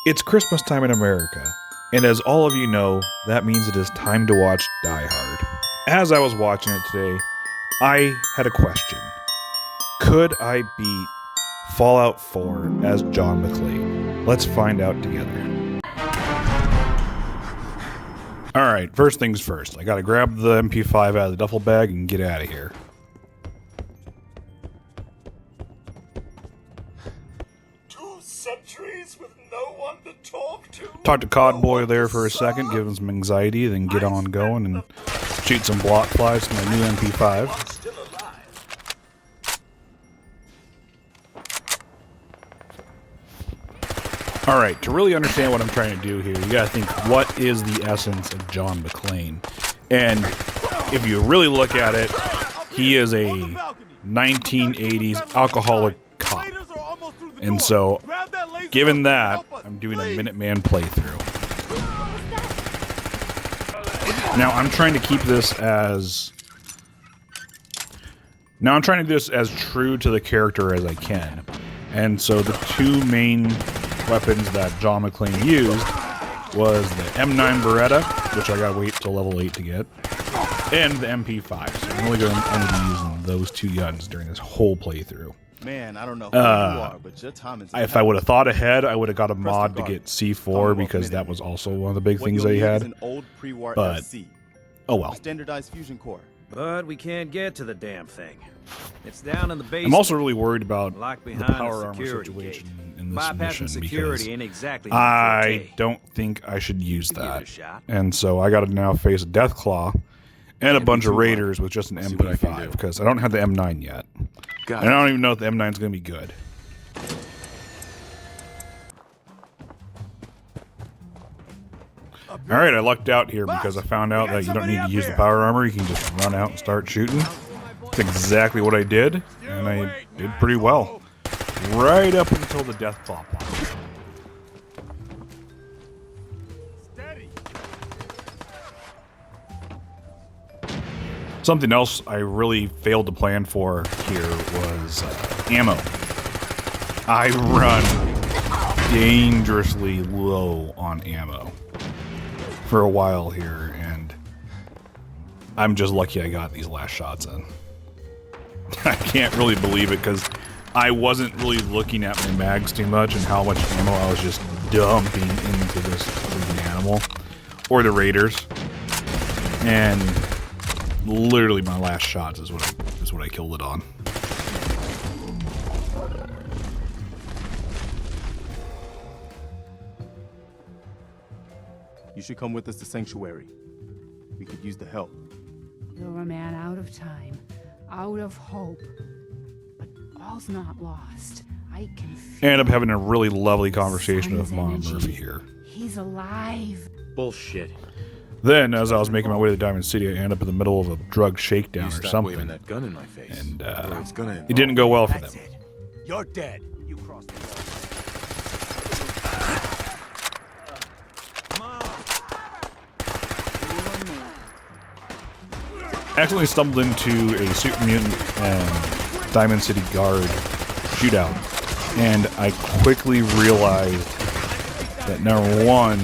It's Christmas time in America, and as all of you know, that means it is time to watch Die Hard. As I was watching it today, I had a question. Could I beat Fallout 4 as John McClane? Let's find out together. Alright, first things first. I gotta grab the MP5 out of the duffel bag and get out of here. With no one to talk to. Talk to Codboy there for a second, give him some anxiety, then get on going and shoot some block flies to my new MP5. Alright, to really understand what I'm trying to do here, you gotta think, what is the essence of John McClane? And if you really look at it, he is a 1980s alcoholic cop. And so, given that, I'm doing a Minuteman playthrough. Now, I'm trying to keep this as... Now, I'm trying to do this as true to the character as I can. And so, the two main weapons that John McClane used was the M9 Beretta, which I gotta wait till level 8 to get, and the MP5. So, I'm only going to be using those two guns during this whole playthrough. Man, I don't know who you are, but your time is... If I would have thought ahead, I would have got a mod to get C4 because that was also one of the big things they had. But, oh well. Standardized fusion core. But we can't get to the damn thing. It's down in the basement. I'm also really worried about the behind power the armor security situation gate. in this Bypassing mission security because ain't exactly I don't think I should use Give it a that. shot. And so I got to now face a Deathclaw and a bunch of raiders with just an MP5 because I don't have the M9 yet. And I don't even know if the M9 is going to be good. Alright, I lucked out here because I found out that you don't need to use the power armor. You can just run out and start shooting. That's exactly what I did, and I did pretty well. Right up until the Deathclaw popped. Something else I really failed to plan for here was ammo. I run dangerously low on ammo for a while here, and I'm just lucky I got these last shots in. I can't really believe it because I wasn't really looking at my mags too much and how much ammo I was just dumping into this freaking animal or the raiders, and literally my last shots is what I killed it on. You should come with us to Sanctuary. We could use the help. You're a man out of time, out of hope. But all's not lost. I can feel... Ended up having a really lovely conversation with Mom Murphy here. He's alive. Bullshit. Then, as I was making my way to Diamond City, I ended up in the middle of a drug shakedown or something. That gun in my face. And it didn't go well for them. You're dead. You crossed the Accidentally stumbled into a super mutant and Diamond City guard shootout, and I quickly realized that number one,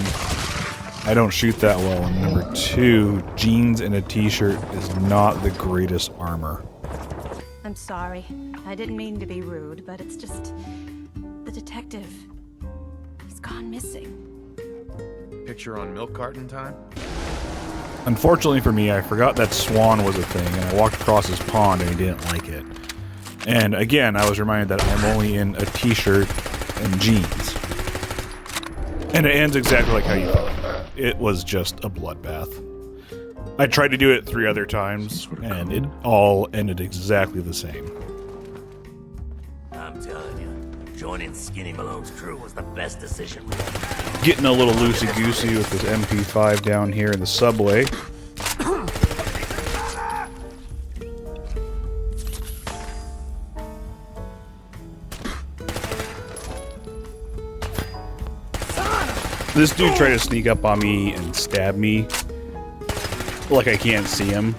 I don't shoot that well, and number two, jeans and a t-shirt is not the greatest armor. I'm sorry. I didn't mean to be rude, but it's just... the detective... he's gone missing. Picture on milk carton time? Unfortunately for me, I forgot that Swan was a thing, and I walked across his pond and he didn't like it. And again, I was reminded that I'm only in a t-shirt and jeans. And it ends exactly like how you thought. It was just a bloodbath. I tried to do it 3 other times, and it all ended exactly the same. I'm telling you, joining Skinny Malone's crew was the best decision we ever. Getting a little loosey-goosey with this MP5 down here in the subway. This dude tried to sneak up on me and stab me like I can't see him,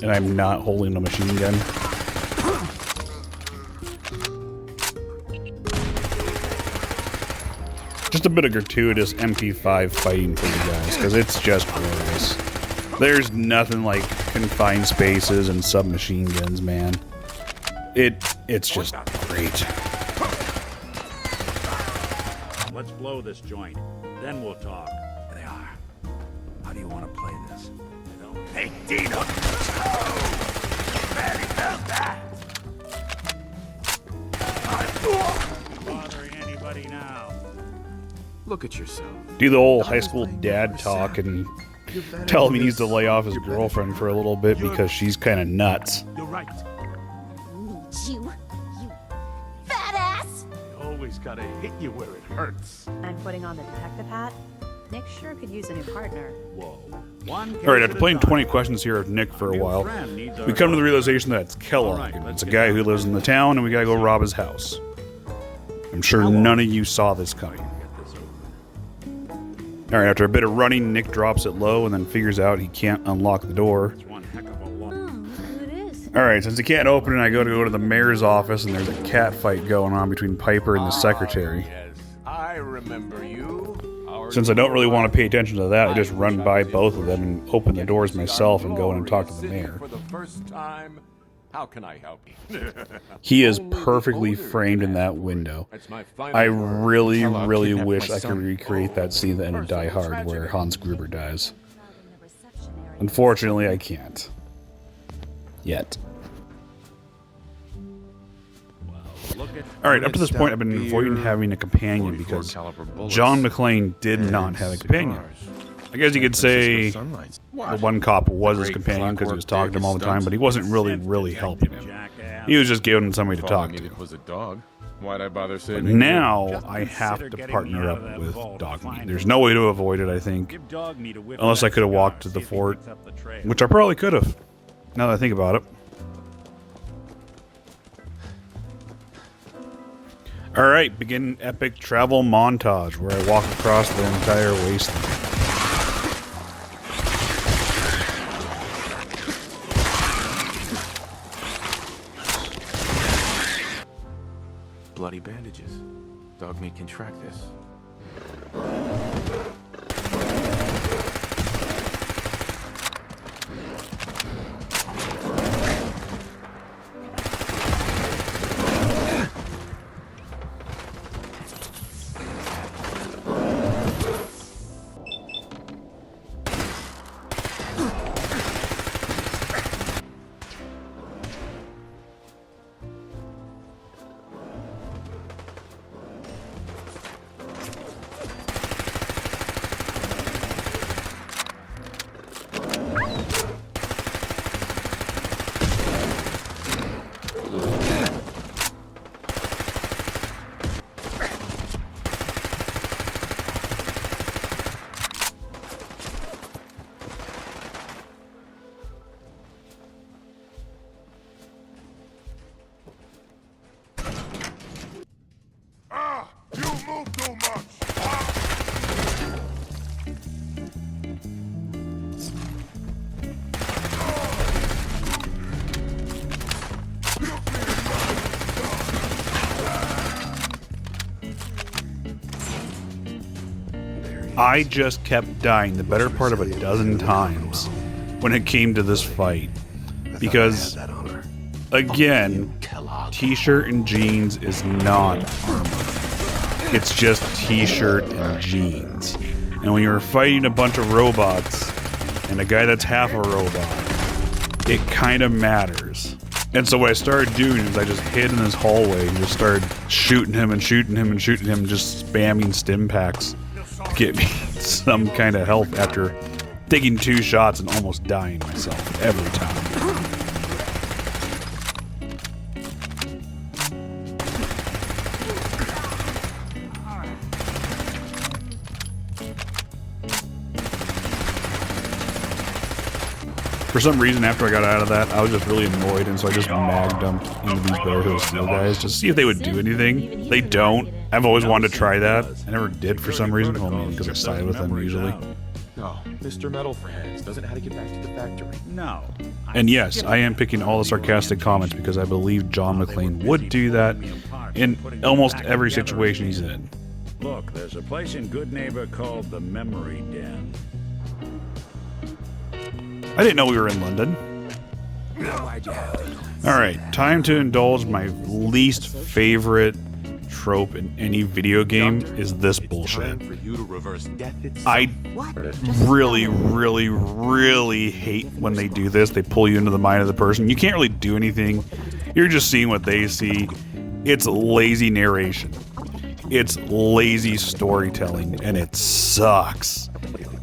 and I'm not holding a machine gun. Just a bit of gratuitous MP5 fighting for you guys, because it's just glorious. There's nothing like confined spaces and submachine guns, man. It's just great. Let's blow this joint, then we'll talk. They are. How do you want to play this? Hey, Dino! Man, he felt that! Bothering anybody now? Look at yourself. Do the old high school dad talk and tell him he needs to lay off his girlfriend for a little bit because she's kind of nuts. You're right. You fat ass! You always gotta hit you where it hurts. I'm putting on the detective hat. Nick sure could use a new partner. Whoa. One Alright, after playing 20 questions here of Nick for a while, we come to the realization that it's Kellogg. It's a guy who lives in the town and we gotta go rob his house. I'm sure none of you saw this coming. Alright, after a bit of running, Nick drops it low and then figures out he can't unlock the door. One heck of a lot. Who it is? Alright, since he can't open it, I go to the mayor's office and there's a cat fight going on between Piper and the secretary. Yes, I remember you. Since I don't really want to pay attention to that, I just run by both of them and open the doors myself and go in and talk to the mayor. For the first time, how can I help you? He is perfectly framed in that window. I really, really wish I could recreate that scene at the end of Die Hard where Hans Gruber dies. Unfortunately, I can't. Yet. Alright, up to this point I've been avoiding having a companion because John McClane did not have a companion. I guess you could say the one cop was his companion because he was talking to him all the time, but he wasn't really helping him. He was just giving him somebody to talk to. Was a dog. Why'd I bother But saving now I have to partner up with dog meat. There's no way to avoid it, I think. Unless I could have walked to the fort, which I probably could have, now that I think about it. Alright, begin epic travel montage where I walk across the entire wasteland. bloody bandages? Dog meat can track this. I just kept dying the better part of a dozen times when it came to this fight. Because, again, t-shirt and jeans is not armor. It's just t-shirt and jeans. And when you're fighting a bunch of robots and a guy that's half a robot, it kind of matters. And so what I started doing is I just hid in this hallway and just started shooting him and shooting him and shooting him, just spamming stim packs to get me some kind of health after taking 2 shots and almost dying myself every time. For some reason, after I got out of that, I was just really annoyed, and so I just mag dumped into these Bear Hill Steel guys to see if they would do anything. They don't. I've always wanted to try that. I never did for some reason. Well, maybe because I side with them usually. No, Mr. Metal Friends doesn't know how to get back to the factory. No. And yes, I am picking all the sarcastic comments because I believe John McClane would do that in almost every situation he's in. Look, there's a place in Good Neighbor called the Memory Den. I didn't know we were in London. Alright, time to indulge my least favorite trope in any video game is this bullshit. For you to reverse death I really, really, really hate when they do this. They pull you into the mind of the person. You can't really do anything. You're just seeing what they see. It's lazy narration. It's lazy storytelling, and it sucks.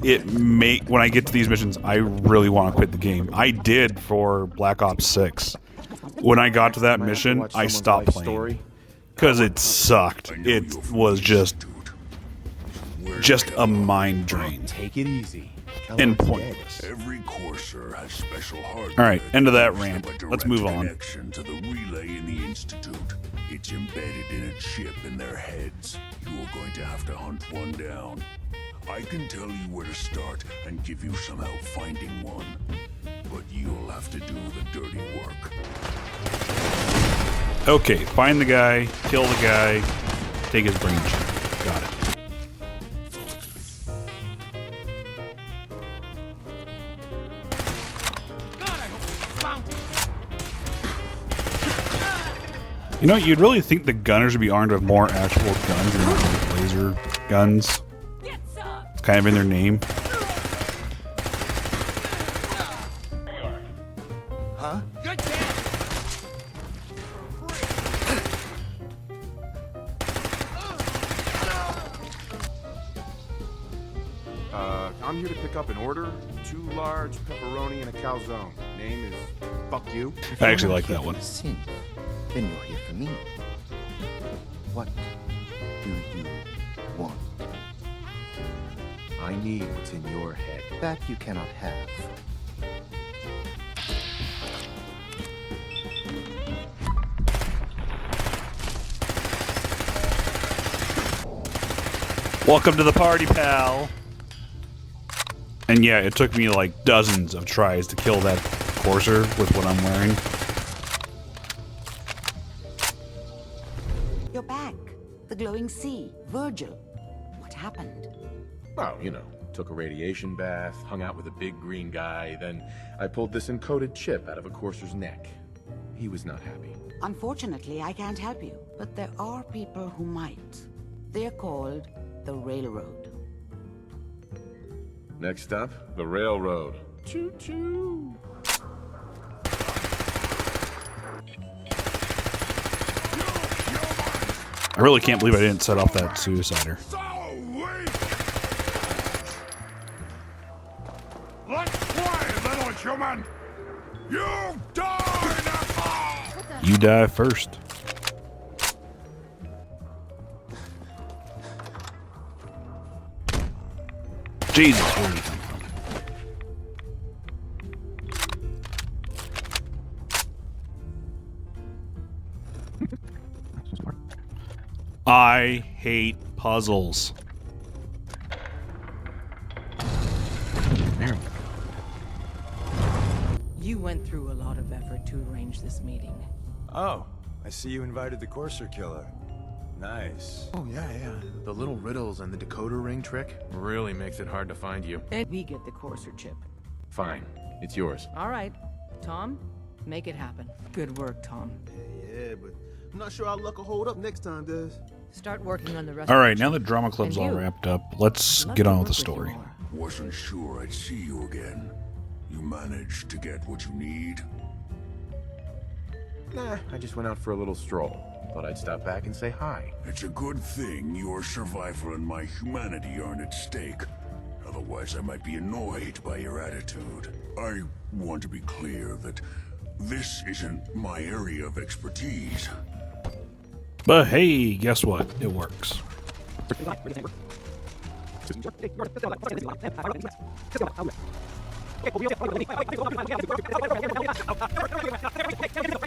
When I get to these missions, I really want to quit the game. I did for Black Ops 6. When I got to that mission, I stopped playing because it sucked. It was just a mind drain Take it easy. and pointless. Every courser has special hardware. All right, end of that have rant. a direct Let's move on. Connection to the relay in the Institute. It's embedded in a chip in their heads. You are going to have to hunt one down. I can tell you where to start and give you some help finding one. But you'll have to do the dirty work. Okay, find the guy, kill the guy, take his brain chip. Got it. You know, you'd really think the gunners would be armed with more actual guns and not like laser guns. It's kind of in their name. Huh? I'm here to pick up an order. 2 large pepperoni and a calzone. Name is Fuck You. I actually like that one. Sin, then you're here for me. What do you want? I need what's in your head. That you cannot have. Welcome to the party, pal. And yeah, it took me like dozens of tries to kill that courser with what I'm wearing. You're back. The glowing sea. Virgil. What happened? Oh, you know, took a radiation bath, hung out with a big green guy, then I pulled this encoded chip out of a courser's neck. He was not happy. Unfortunately, I can't help you. But there are people who might. They're called the Railroad. Next up, the railroad. Choo-choo. I really can't believe I didn't set off that suicider. Let's play, little human! You die now! You die first. Jesus, where did he come from? I hate puzzles. You went through a lot of effort to arrange this meeting. Oh, I see you invited the Courser Killer. Nice. Oh, yeah. The little riddles and the decoder ring trick really makes it hard to find you. And we get the Courser chip. Fine. It's yours. All right. Tom, make it happen. Good work, Tom. Yeah, but I'm not sure our luck will hold up next time, Des. Start working on the rest. All right, now the drama club's all wrapped up. Let's get on with the story. Wasn't sure I'd see you again. You managed to get what you need? Nah, I just went out for a little stroll. Thought I'd stop back and say hi. It's a good thing your survival and my humanity aren't at stake. Otherwise, I might be annoyed by your attitude. I want to be clear that this isn't my area of expertise. But hey, guess what? It works.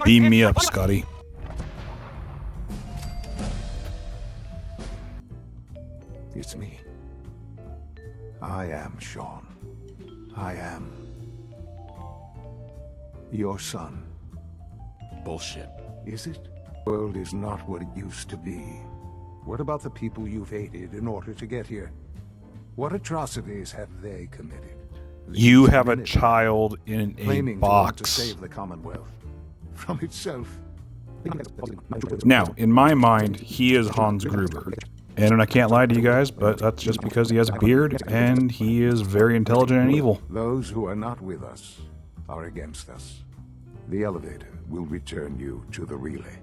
Beam me up, Scotty. It's me. I am Sean. I am your son. Bullshit. Is it? The world is not what it used to be. What about the people you've aided in order to get here? What atrocities have they committed? You have a child in a Claiming to box. save the Commonwealth from itself. Now, in my mind, he is Hans Gruber. And I can't lie to you guys, but that's just because he has a beard and he is very intelligent and evil. Those who are not with us are against us. The elevator will return you to the relay.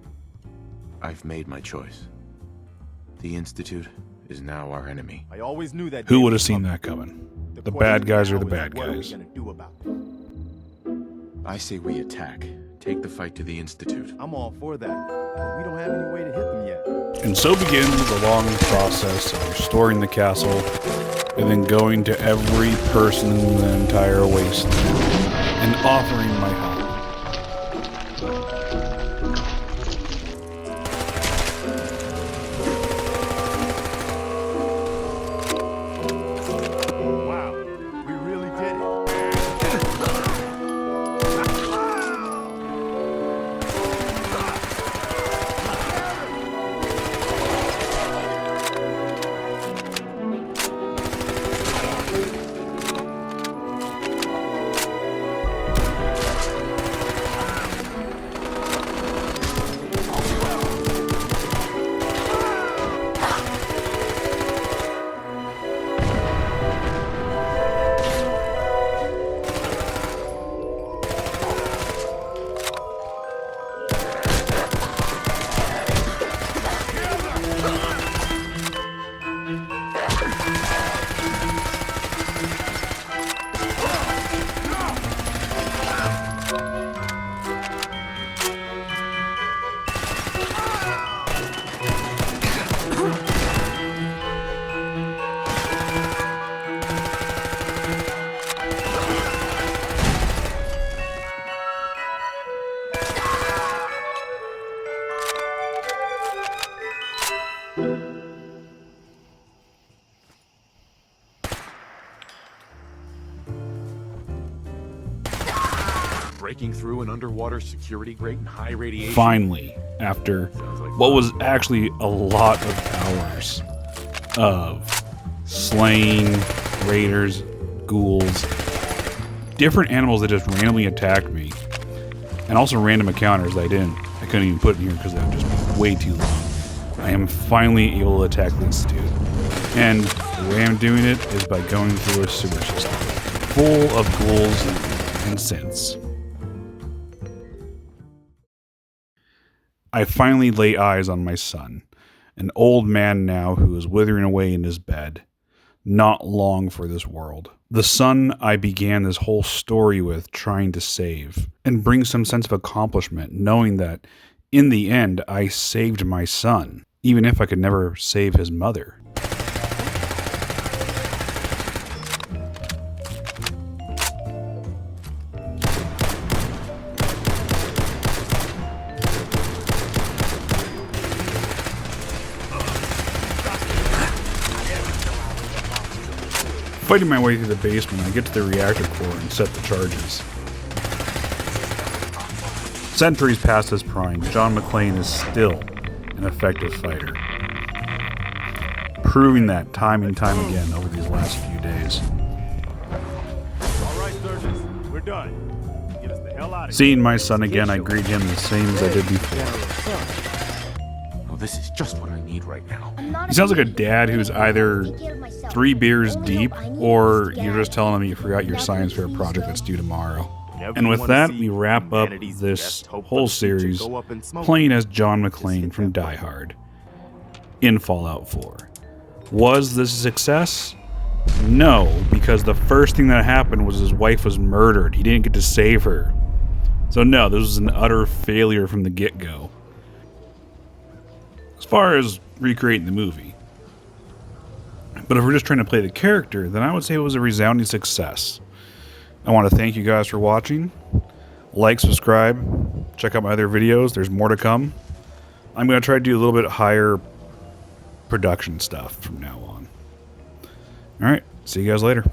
I've made my choice. The Institute is now our enemy. I always knew that. Who would have seen that coming? The bad guys are the bad guys. I say we attack. Take the fight to the Institute. I'm all for that, but we don't have any way to hit them yet. And so begins the long process of restoring the castle and then going to every person in the entire wasteland and offering my help. Wow, we really did it. Breaking through an underwater security grate in high radiation. Finally, after what was actually a lot of hours of slaying raiders, ghouls, different animals that just randomly attacked me, and also random encounters that I couldn't even put in here because that would just be way too long. I am finally able to attack the Institute. And the way I'm doing it is by going through a sewer system full of ghouls and synths. I finally lay eyes on my son, an old man now who is withering away in his bed, not long for this world. The son I began this whole story with trying to save, and bring some sense of accomplishment, knowing that in the end I saved my son, even if I could never save his mother. Fighting my way through the basement, I get to the reactor core and set the charges. Centuries past his prime, John McClane is still an effective fighter, proving that time and time again over these last few days. All right, Sturgis, we're done. Get us the hell out of here. Seeing my son again, I greet him the same as I did before. Oh, this is just what I need right now. He sounds like a dad who's either 3 beers deep, or you're just telling him you forgot your science fair project that's due tomorrow. And with that, we wrap up this whole series playing as John McClane from Die Hard in Fallout 4. Was this a success? No, because the first thing that happened was his wife was murdered. He didn't get to save her. So no, this was an utter failure from the get-go. As far as recreating the movie. But if we're just trying to play the character, then I would say it was a resounding success. I want to thank you guys for watching. Like, subscribe, check out my other videos. There's more to come. I'm going to try to do a little bit higher production stuff from now on. Alright, see you guys later.